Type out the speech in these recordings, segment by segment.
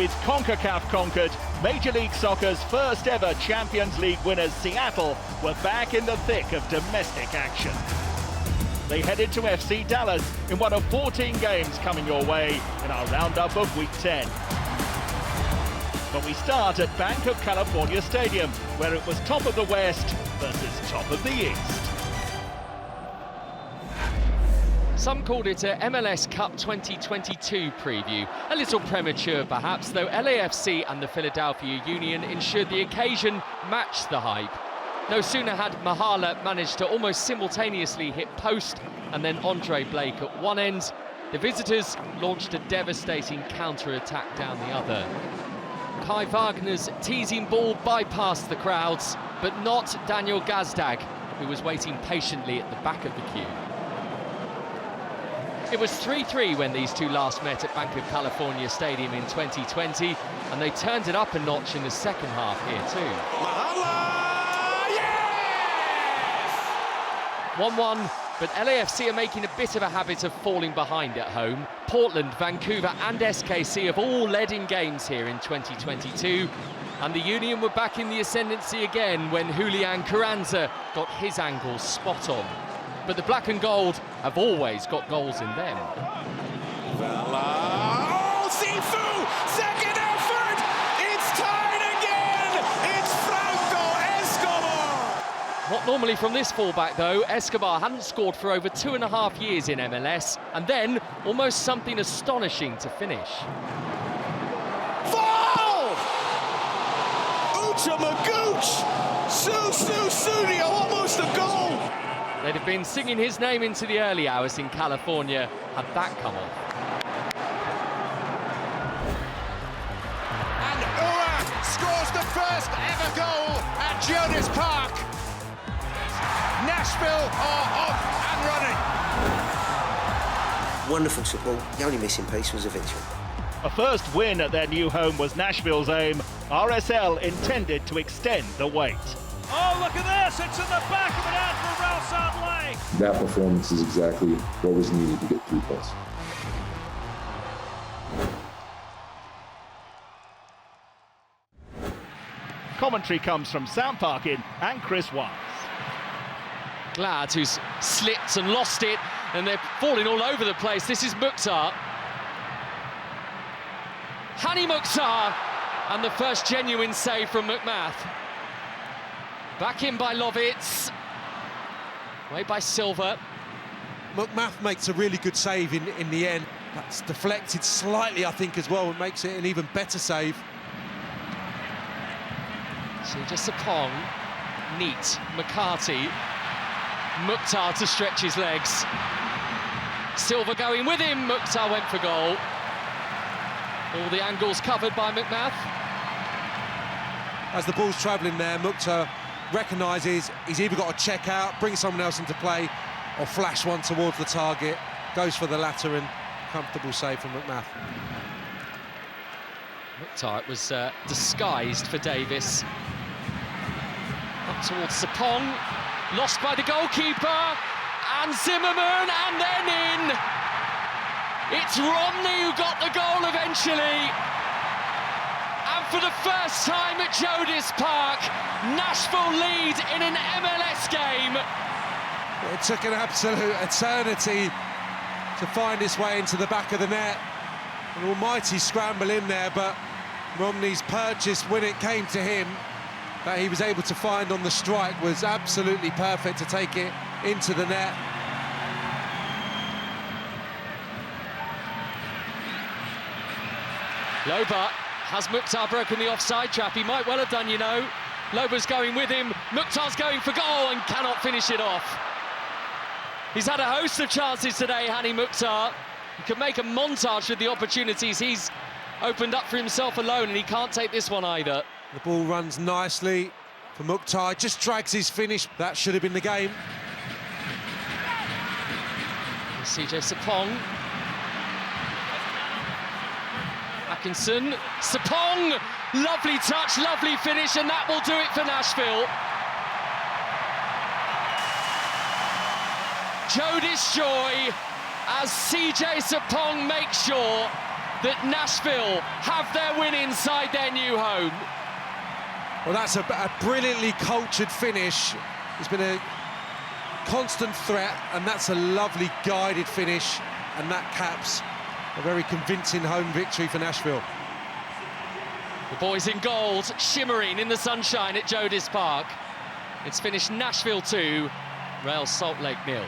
With CONCACAF conquered, Major League Soccer's first ever Champions League winners Seattle were back in the thick of domestic action. They headed to FC Dallas in one of 14 games coming your way in our roundup of Week 10. But we start at Bank of California Stadium, where it was top of the West versus top of the East. Some called it a MLS Cup 2022 preview. A little premature perhaps, though LAFC and the Philadelphia Union ensured the occasion matched the hype. No sooner had Mahala managed to almost simultaneously hit post and then Andre Blake at one end, the visitors launched a devastating counter-attack down the other. Kai Wagner's teasing ball bypassed the crowds, but not Daniel Gazdag, who was waiting patiently at the back of the queue. It was 3-3 when these two last met at Bank of California Stadium in 2020, and they turned it up a notch in the second half here too. Mahala! Yes! 1-1, but LAFC are making a bit of a habit of falling behind at home. Portland, Vancouver and SKC have all led in games here in 2022, and the Union were back in the ascendancy again when Julian Carranza got his angles spot on. But the black and gold have always got goals in them. Oh, Sifu! Second effort! It's tied again! It's Franco Escobar! Not normally from this fullback though. Escobar hadn't scored for over 2.5 years in MLS, and then almost something astonishing to finish. Fall! Ucha Magooch! Studio, almost a goal! They'd have been singing his name into the early hours in California had that come off. And Ua scores the first ever goal at GEODIS Park. Nashville are off and running. Wonderful football. The only missing piece was a victory. A first win at their new home was Nashville's aim. RSL intended to extend the wait. Oh, look at this! It's in the back of an ad for Ralston Lake. That performance is exactly what was needed to get 3 points. Commentary comes from Sam Parkin and Chris Wise. Glad, who's slipped and lost it, and they're falling all over the place. This is Mukhtar. Hani Mukhtar, and the first genuine save from McMath. Back in by Lovitz. Away by Silva. McMath makes a really good save in the end. That's deflected slightly, I think, as well, and makes it an even better save. Seja Sapong, neat, McCarthy. Mukhtar to stretch his legs. Silva going with him, Mukhtar went for goal. All the angles covered by McMath. As the ball's travelling there, Mukhtar recognises he's either got to check out, bring someone else into play, or flash one towards the target. Goes for the latter, and comfortable save from McMath. Mukhtar, it was disguised for Davis. Up towards Sapong, lost by the goalkeeper, and Zimmerman, and then in. It's Romney who got the goal eventually. And for the first time at GEODIS Park, Nashville lead in an MLS game. It took an absolute eternity to find its way into the back of the net. An almighty scramble in there, but Romney's purchase, when it came to him, that he was able to find on the strike, was absolutely perfect to take it into the net. Loba, has Mukhtar broken the offside trap? He might well have done, you know. Loba's going with him, Mukhtar's going for goal and cannot finish it off. He's had a host of chances today, Hani Mukhtar. He could make a montage of the opportunities he's opened up for himself alone, and he can't take this one either. The ball runs nicely for Mukhtar, just drags his finish. That should have been the game. CJ Sapong. Atkinson, Sapong, lovely touch, lovely finish, and that will do it for Nashville. GEODIS joy as CJ Sapong makes sure that Nashville have their win inside their new home. Well, that's a brilliantly cultured finish. It's been a constant threat, and that's a lovely guided finish, and that caps a very convincing home victory for Nashville. The boys in gold, shimmering in the sunshine at GEODIS Park. It's finished Nashville 2, Real Salt Lake 0.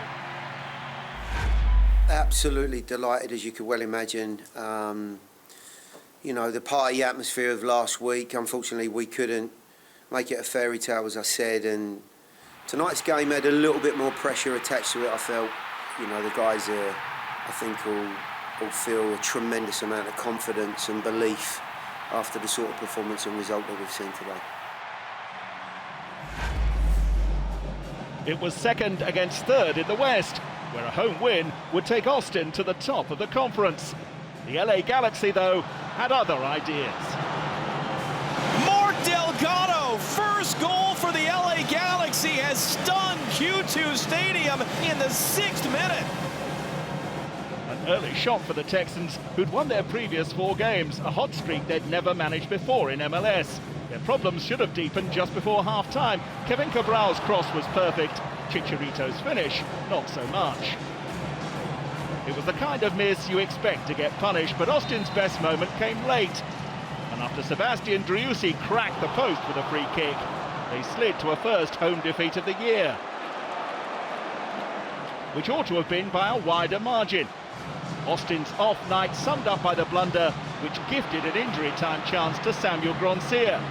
Absolutely delighted, as you could well imagine. You know, the party atmosphere of last week, unfortunately we couldn't make it a fairy tale, as I said, and tonight's game had a little bit more pressure attached to it, I felt. You know, the guys I think all feel a tremendous amount of confidence and belief after the sort of performance and result that we've seen today. It was second against third in the West, where a home win would take Austin to the top of the conference. The LA Galaxy, though, had other ideas. Mark Delgado, first goal for the LA Galaxy, has stunned Q2 Stadium in the 6th minute. An early shot for the Texans, who'd won their previous 4 games, a hot streak they'd never managed before in MLS. Their problems should have deepened just before half-time. Kevin Cabral's cross was perfect. Chicharito's finish, not so much. It was the kind of miss you expect to get punished, but Austin's best moment came late. And after Sebastian Driussi cracked the post with a free kick, they slid to a first home defeat of the year, which ought to have been by a wider margin. Austin's off night summed up by the blunder, which gifted an injury time chance to Samuel Gronsier.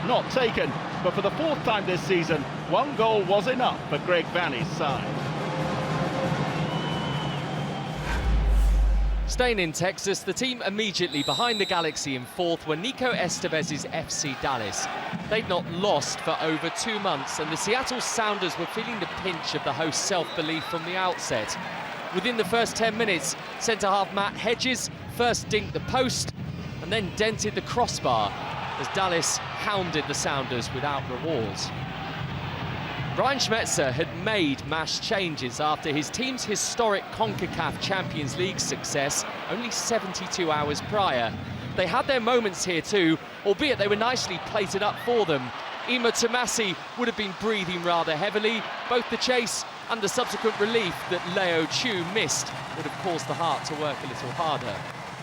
Not taken, but for the 4th time this season, 1 goal was enough for Greg Vanny's side. Staying in Texas, the team immediately behind the Galaxy in 4th were Nico Estevez's FC Dallas. They'd not lost for over 2 months, and the Seattle Sounders were feeling the pinch of the host's self-belief from the outset. Within the first 10 minutes, centre-half Matt Hedges first dinked the post and then dented the crossbar as Dallas hounded the Sounders without rewards. Brian Schmetzer had made mass changes after his team's historic CONCACAF Champions League success only 72 hours prior. They had their moments here too, albeit they were nicely plated up for them. Ima Tomasi would have been breathing rather heavily. Both the chase and the subsequent relief that Leo Chu missed would have caused the heart to work a little harder.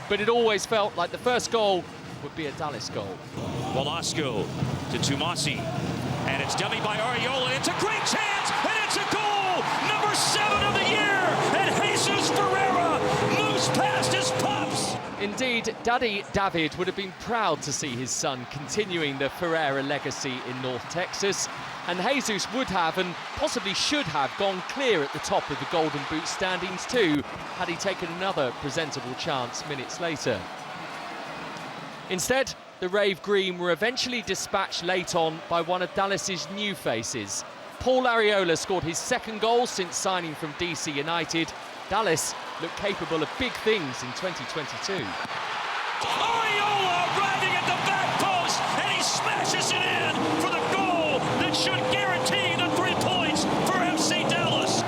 But it always felt like the first goal would be a Dallas goal. Velasco to Tomasi, and it's dummied by Ariola. It's a great chance, and it's a goal! Number 7 of the year, and Jesus Ferreira moves past his pups! Indeed, Daddy David would have been proud to see his son continuing the Ferreira legacy in North Texas, and Jesus would have, and possibly should have, gone clear at the top of the Golden Boot standings too, had he taken another presentable chance minutes later. Instead, the Rave Green were eventually dispatched late on by one of Dallas's new faces. Paul Ariola scored his 2nd goal since signing from DC United. Dallas looked capable of big things in 2022. Ariola riding at the back post, and he smashes it in for the goal that should guarantee the 3 points for FC Dallas.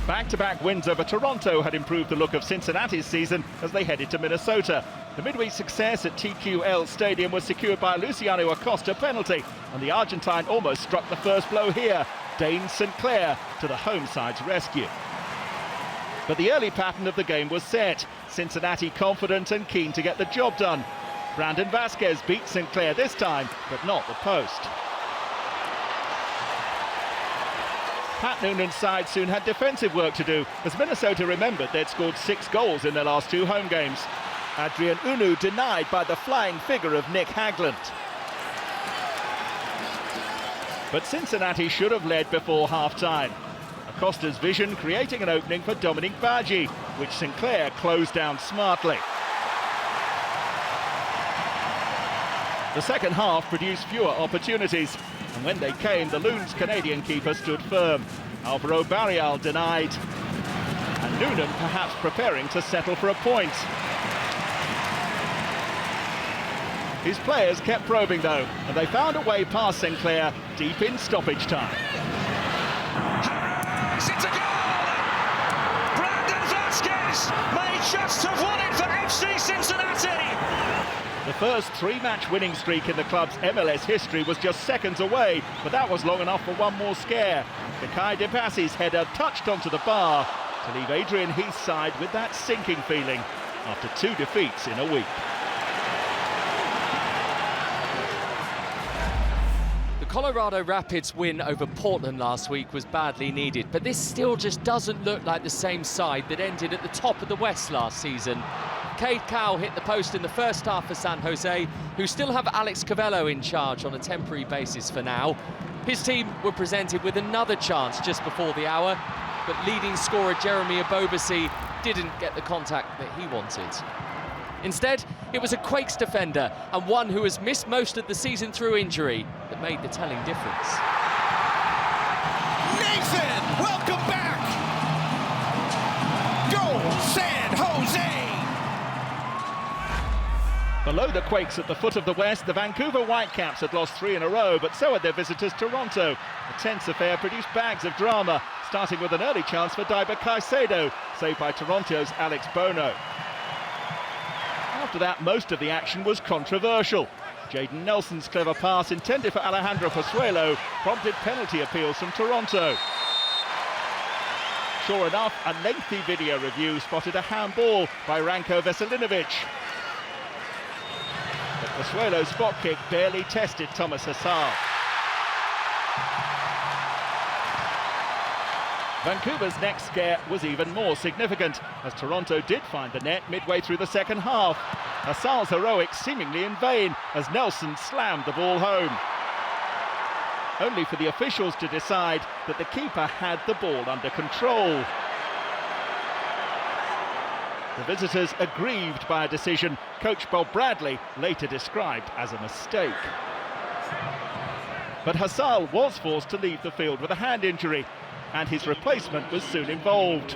Back-to-back wins over Toronto had improved the look of Cincinnati's season as they headed to Minnesota. The midweek success at TQL Stadium was secured by a Luciano Acosta penalty, and the Argentine almost struck the first blow here. Dane St. Clair to the home side's rescue. But the early pattern of the game was set. Cincinnati confident and keen to get the job done. Brandon Vasquez beat St. Clair this time, but not the post. Pat Noonan's side soon had defensive work to do, as Minnesota remembered they'd scored 6 goals in their last 2 home games. Adrian Unu denied by the flying figure of Nick Hagland. But Cincinnati should have led before half-time. Acosta's vision creating an opening for Dominic Badji, which St. Clair closed down smartly. The second half produced fewer opportunities, and when they came, the Loons' Canadian keeper stood firm. Alvaro Barrial denied, and Noonan perhaps preparing to settle for a point. His players kept probing though, and they found a way past St. Clair deep in stoppage time. It's a goal! Brandon Vasquez Jonas may just have won it for FC Cincinnati. The first three-match winning streak in the club's MLS history was just seconds away, but that was long enough for one more scare. Kai Depassi's header touched onto the bar to leave Adrian Heath's side with that sinking feeling after 2 defeats in a week. The Colorado Rapids win over Portland last week was badly needed, but this still just doesn't look like the same side that ended at the top of the West last season. Cade Cowell hit the post in the first half for San Jose, who still have Alex Covello in charge on a temporary basis for now. His team were presented with another chance just before the hour, but leading scorer Jeremy Ebobisse didn't get the contact that he wanted. Instead, it was a Quakes defender, and one who has missed most of the season through injury, that made the telling difference. Nathan, welcome back. Goal, San Jose. Below the Quakes at the foot of the West, the Vancouver Whitecaps had lost 3 in a row, but so had their visitors Toronto. The tense affair produced bags of drama, starting with an early chance for Daiber Caicedo, saved by Toronto's Alex Bono. After that, most of the action was controversial. Jayden Nelson's clever pass intended for Alejandro Pozuelo prompted penalty appeals from Toronto. Sure enough, a lengthy video review spotted a handball by Ranko Veselinovic. But Pozuelo's spot kick barely tested Thomas Hasal. Vancouver's next scare was even more significant, as Toronto did find the net midway through the second half. Hasal's heroics seemingly in vain, as Nelson slammed the ball home. Only for the officials to decide that the keeper had the ball under control. The visitors aggrieved by a decision coach Bob Bradley later described as a mistake. But Hasal was forced to leave the field with a hand injury, and his replacement was soon involved.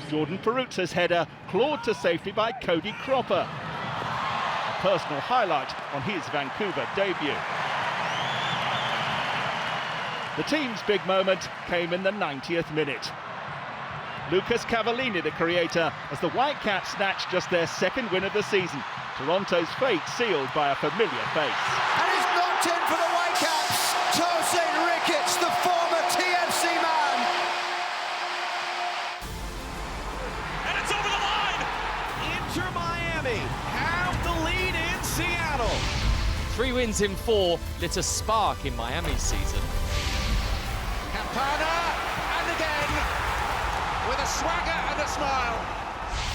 Jordan Peruzza's header clawed to safety by Cody Cropper. A personal highlight on his Vancouver debut. The team's big moment came in the 90th minute. Lucas Cavallini, the creator, as the Whitecaps snatched just their second win of the season. Toronto's fate sealed by a familiar face. And it's knocked in for the Whitecaps. Tosin Ricketts, the former TFC man. And it's over the line. Inter Miami have the lead in Seattle. 3 wins in 4 lit a spark in Miami's season. Campana, and again, with a swagger and a smile.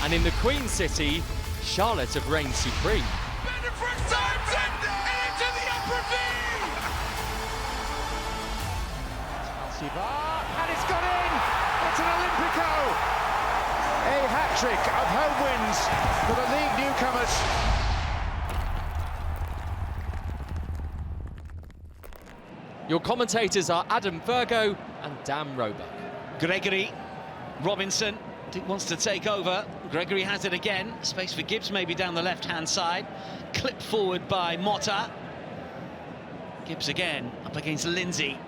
And in the Queen City, Charlotte have reigned supreme. Benefort times it into the upper V. And it's gone in. It's an Olympico. A hat-trick of home wins for the league newcomers. Your commentators are Adam Virgo and Dan Roebuck. Gregory Robinson wants to take over. Gregory has it again. Space for Gibbs maybe down the left-hand side. Clipped forward by Motta. Gibbs again up against Lindsay.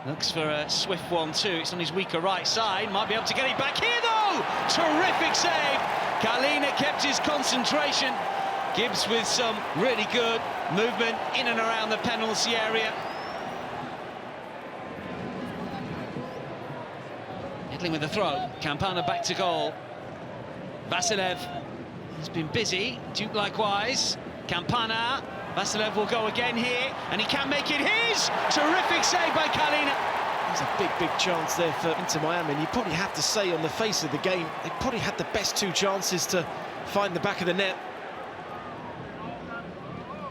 Looks for a swift 1-2. It's on his weaker right side. Might be able to get it back here though. Terrific save. Kalina kept his concentration. Gibbs with some really good movement in and around the penalty area. With the throw, Campana back to goal. Vasilev has been busy, Duke likewise. Campana, Vasilev will go again here, and he can make it his! Terrific save by Kalina. There's a big chance there for Inter Miami, and you probably have to say on the face of the game, they probably had the best 2 chances to find the back of the net.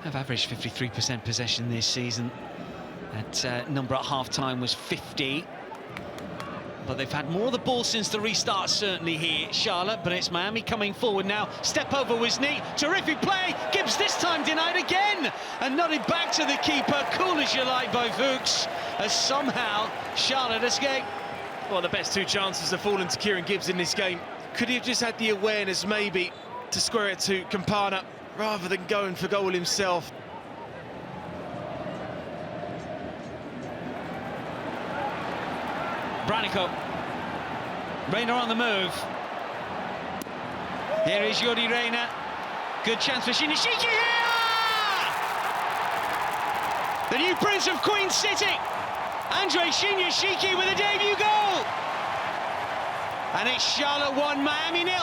Have averaged 53% possession this season. That number at half-time was 50. But they've had more of the ball since the restart, certainly here, Charlotte. But it's Miami coming forward now. Step over Wisney. Terrific play. Gibbs this time denied again. And nodded back to the keeper. Cool as you like by Fuchs. As somehow Charlotte escaped. Well, the best 2 chances have fallen to Kieran Gibbs in this game. Could he have just had the awareness, maybe, to square it to Campana, rather than going for goal himself? Branico. Rayner on the move. Here is Jordi Reyna. Good chance for Shinyashiki here! The new Prince of Queen City, Andrei Shinyashiki with a debut goal! And it's Charlotte 1, Miami 0.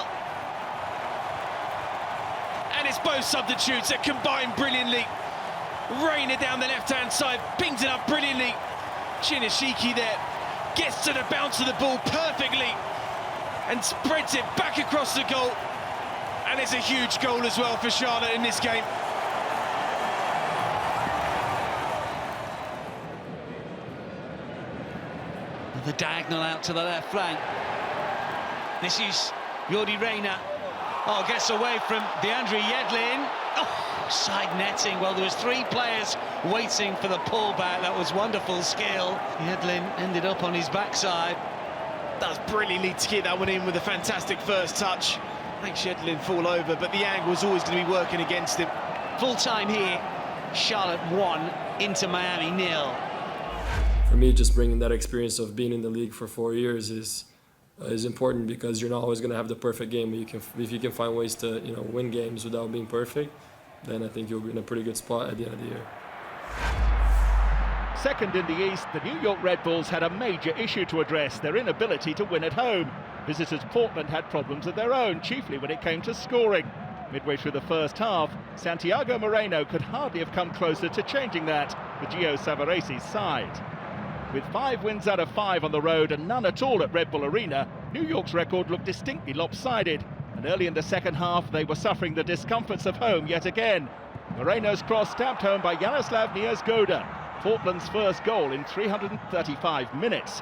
And it's both substitutes that combine brilliantly. Reyna down the left-hand side, pings it up brilliantly. Shinyashiki there, gets to the bounce of the ball perfectly and spreads it back across the goal. And it's a huge goal as well for Charlotte in this game. The diagonal out to the left flank. This is Jordi Reyna. Oh, gets away from DeAndre Yedlin. Oh, side netting. Well, there was 3 players waiting for the pullback. That was wonderful skill. Yedlin ended up on his backside. That was brilliantly to get that one in with a fantastic first touch. Makes Yedlin fall over, but the angle was always going to be working against him. Full time here. Charlotte 1, Inter Miami 0. For me, just bringing that experience of being in the league for 4 years is important, because you're not always going to have the perfect game. If you can find ways to win games without being perfect, then I think you'll be in a pretty good spot at the end of the year. Second in the East, the New York Red Bulls had a major issue to address: their inability to win at home. Visitors Portland had problems of their own, chiefly when it came to scoring. Midway through the first half, Santiago Moreno could hardly have come closer to changing that with Gio Savaresi's side. With 5 wins out of 5 on the road and none at all at Red Bull Arena, New York's record looked distinctly lopsided. And early in the second half, they were suffering the discomforts of home yet again. Moreno's cross stabbed home by Jaroslav Niezgoda, Portland's first goal in 335 minutes.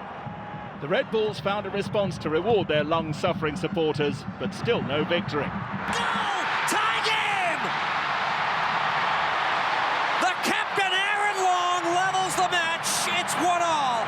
The Red Bulls found a response to reward their long-suffering supporters, but still no victory. Tie game! The captain, Aaron Long, levels the match. It's 1-1.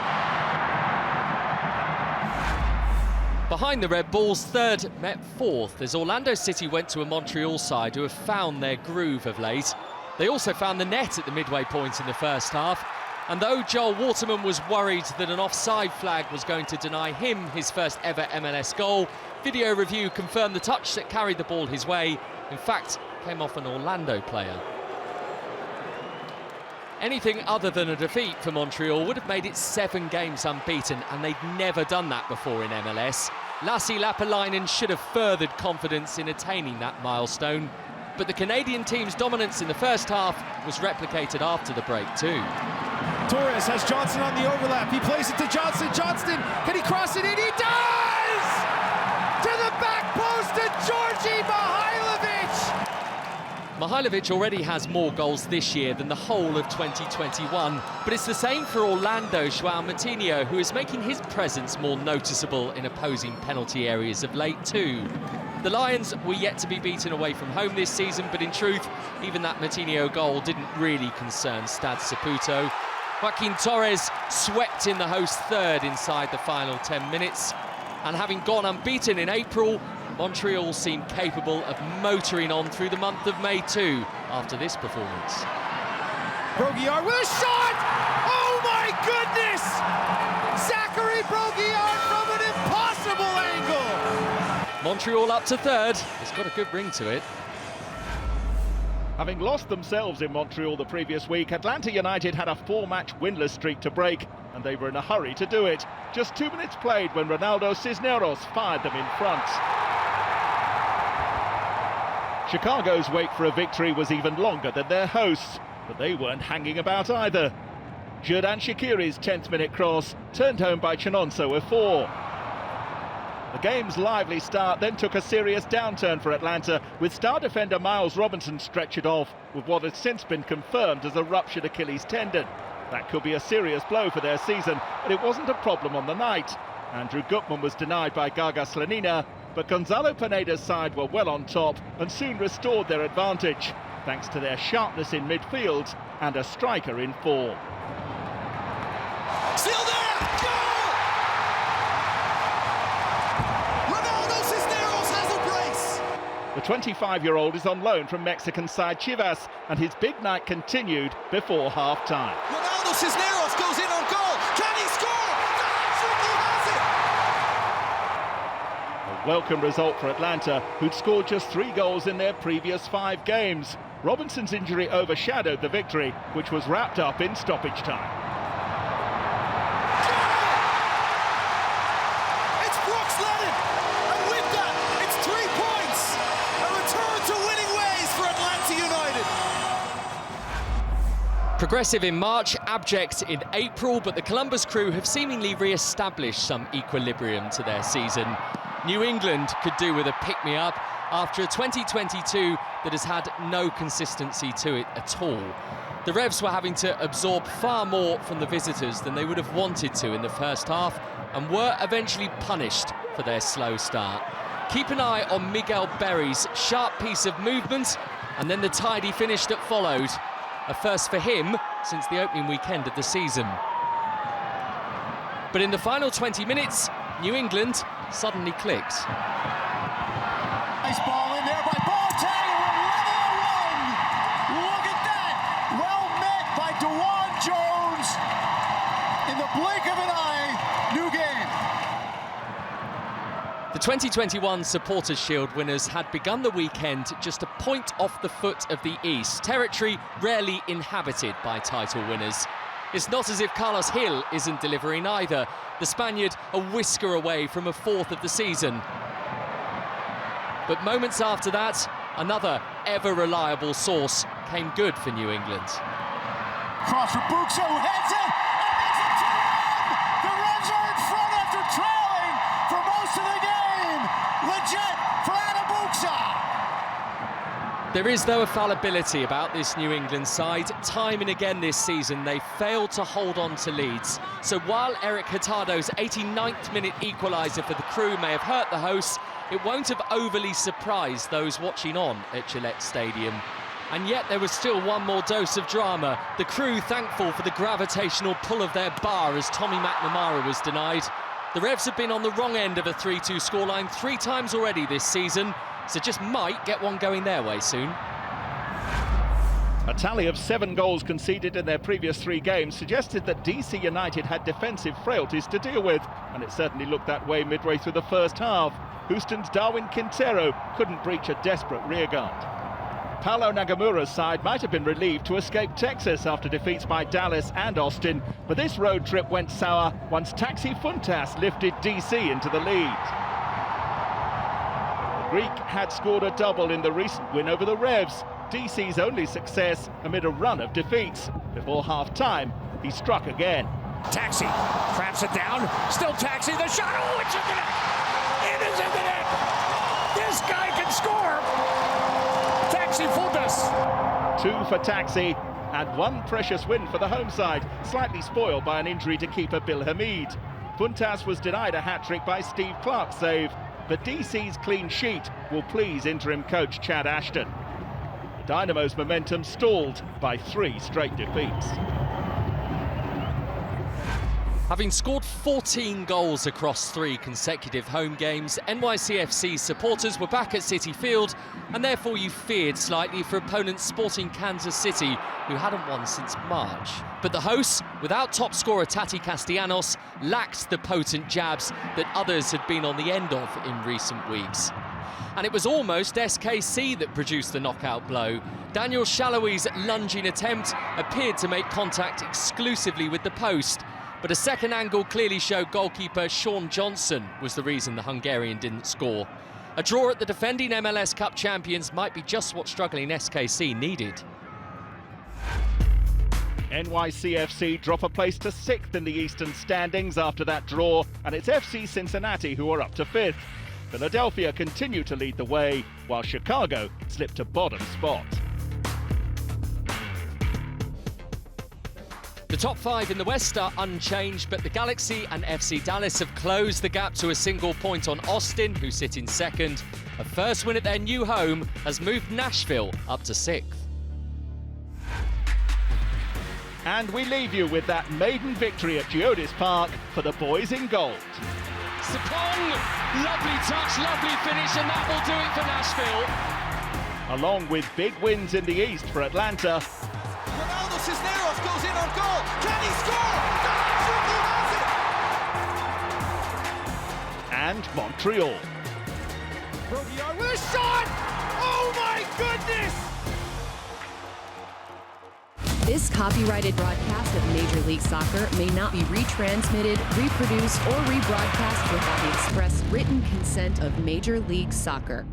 Behind the Red Bulls, third met fourth as Orlando City went to a Montreal side who have found their groove of late. They also found the net at the midway point in the first half. And though Joel Waterman was worried that an offside flag was going to deny him his first ever MLS goal, video review confirmed the touch that carried the ball his way, in fact, came off an Orlando player. Anything other than a defeat for Montreal would have made it 7 games unbeaten, and they'd never done that before in MLS. Lassi Lappalainen should have furthered confidence in attaining that milestone, but the Canadian team's dominance in the first half was replicated after the break too. Torres has Johnson on the overlap. He plays it to Johnson. Johnston, can he cross it in? He does! To the back post to Georgi Mihailovic! Mihailovic already has more goals this year than the whole of 2021, but it's the same for Orlando's João Moutinho, who is making his presence more noticeable in opposing penalty areas of late too. The Lions were yet to be beaten away from home this season, but in truth, even that Moutinho goal didn't really concern Stade Saputo. Joaquin Torres swept in the host third inside the final 10 minutes, and having gone unbeaten in April, Montreal seemed capable of motoring on through the month of May too after this performance. Broguillard with a shot! Oh my goodness! Zachary Broguillard from an impossible angle! Montreal up to third. It's got a good ring to it. Having lost themselves in Montreal the previous week, Atlanta United had a 4-match winless streak to break, and they were in a hurry to do it. Just 2 minutes played when Ronaldo Cisneros fired them in front. Chicago's wait for a victory was even longer than their hosts, but they weren't hanging about either. Xherdan Shaqiri's 10th minute cross, turned home by Chinonso Efore. The game's lively start then took a serious downturn for Atlanta, with star defender Miles Robinson stretched off with what has since been confirmed as a ruptured Achilles tendon. That could be a serious blow for their season, but it wasn't a problem on the night. Andrew Gutman was denied by Gaga Slanina, but Gonzalo Pineda's side were well on top and soon restored their advantage, thanks to their sharpness in midfield and a striker in form. Still there! Goal! Ronaldo Cisneros has a brace! The 25-year-old is on loan from Mexican side Chivas, and his big night continued before half-time. Ronaldo Cisneros goes in on goal. Can he score? He has it! A A welcome result for Atlanta, who'd scored just 3 goals in their previous 5 games. Robinson's injury overshadowed the victory, which was wrapped up in stoppage time. It's Brooks Lennon, and with that, it's 3 points. A return to winning ways for Atlanta United. Progressive in March, abject in April, but the Columbus Crew have seemingly re-established some equilibrium to their season. New England could do with a pick-me-up after a 2022 that has had no consistency to it at all. The Revs were having to absorb far more from the visitors than they would have wanted to in the first half, and were eventually punished for their slow start. Keep an eye on Miguel Berry's sharp piece of movement, and then the tidy finish that followed. A first for him since the opening weekend of the season. But in the final 20 minutes, New England suddenly clicked. Nice ball in there by Boateng, and we're level at 1. Look at that! Well met by DeJuan Jones. In the blink of an eye, new game. The 2021 Supporters' Shield winners had begun the weekend just a point off the foot of the East, territory rarely inhabited by title winners. It's not as if Carlos Gil isn't delivering either, the Spaniard a whisker away from a 4th of the season. But moments after that, another ever-reliable source came good for New England. Cross for Buxa, who heads it, and makes it 2-1! The Revs are in front after trailing for most of the game! Legit for Adam Buxa! There is, though, a fallibility about this New England side. Time and again this season, they failed to hold on to leads. So while Eric Hurtado's 89th minute equaliser for the Crew may have hurt the hosts, it won't have overly surprised those watching on at Gillette Stadium. And yet there was still one more dose of drama. The Crew thankful for the gravitational pull of their bar as Tommy McNamara was denied. The Revs have been on the wrong end of a 3-2 scoreline 3 times already this season, so just might get one going their way soon. A tally of 7 goals conceded in their previous 3 games suggested that DC United had defensive frailties to deal with, and it certainly looked that way midway through the first half. Houston's Darwin Quintero couldn't breach a desperate rearguard. Paulo Nagamura's side might have been relieved to escape Texas after defeats by Dallas and Austin, but this road trip went sour once Taxi Funtas lifted DC into the lead. The Greek had scored a double in the recent win over the Revs, DC's only success amid a run of defeats. Before half-time, he struck again. Taxi traps it down, still Taxi, the shot, oh, it's in the net! It is in the net! This guy can score! Taxi Funtas! 2 for Taxi, and 1 precious win for the home side, slightly spoiled by an injury to keeper Bill Hamid. Funtas was denied a hat-trick by Steve Clark's save, but DC's clean sheet will please interim coach Chad Ashton. The Dynamo's momentum stalled by 3 straight defeats. Having scored 14 goals across 3 consecutive home games, NYCFC supporters were back at Citi Field, and therefore you feared slightly for opponents Sporting Kansas City, who hadn't won since March. But the hosts, without top scorer Tati Castellanos, lacked the potent jabs that others had been on the end of in recent weeks. And it was almost SKC that produced the knockout blow. Daniel Shalaway's lunging attempt appeared to make contact exclusively with the post, but a second angle clearly showed goalkeeper Sean Johnson was the reason the Hungarian didn't score. A draw at the defending MLS Cup champions might be just what struggling SKC needed. NYCFC drop a place to 6th in the Eastern standings after that draw, and it's FC Cincinnati who are up to 5th. Philadelphia continue to lead the way, while Chicago slip to bottom spot. The top 5 in the West are unchanged, but the Galaxy and FC Dallas have closed the gap to a single point on Austin, who sit in 2nd. A first win at their new home has moved Nashville up to 6th. And we leave you with that maiden victory at GEODIS Park for the boys in gold. Sapong, lovely touch, lovely finish, and that will do it for Nashville. Along with big wins in the East for Atlanta. Ronaldo Cisneros goes in on goal. Can he score? He has it! And Montreal. Broke yard with a shot! Oh my goodness! This copyrighted broadcast of Major League Soccer may not be retransmitted, reproduced, or rebroadcast without the express written consent of Major League Soccer.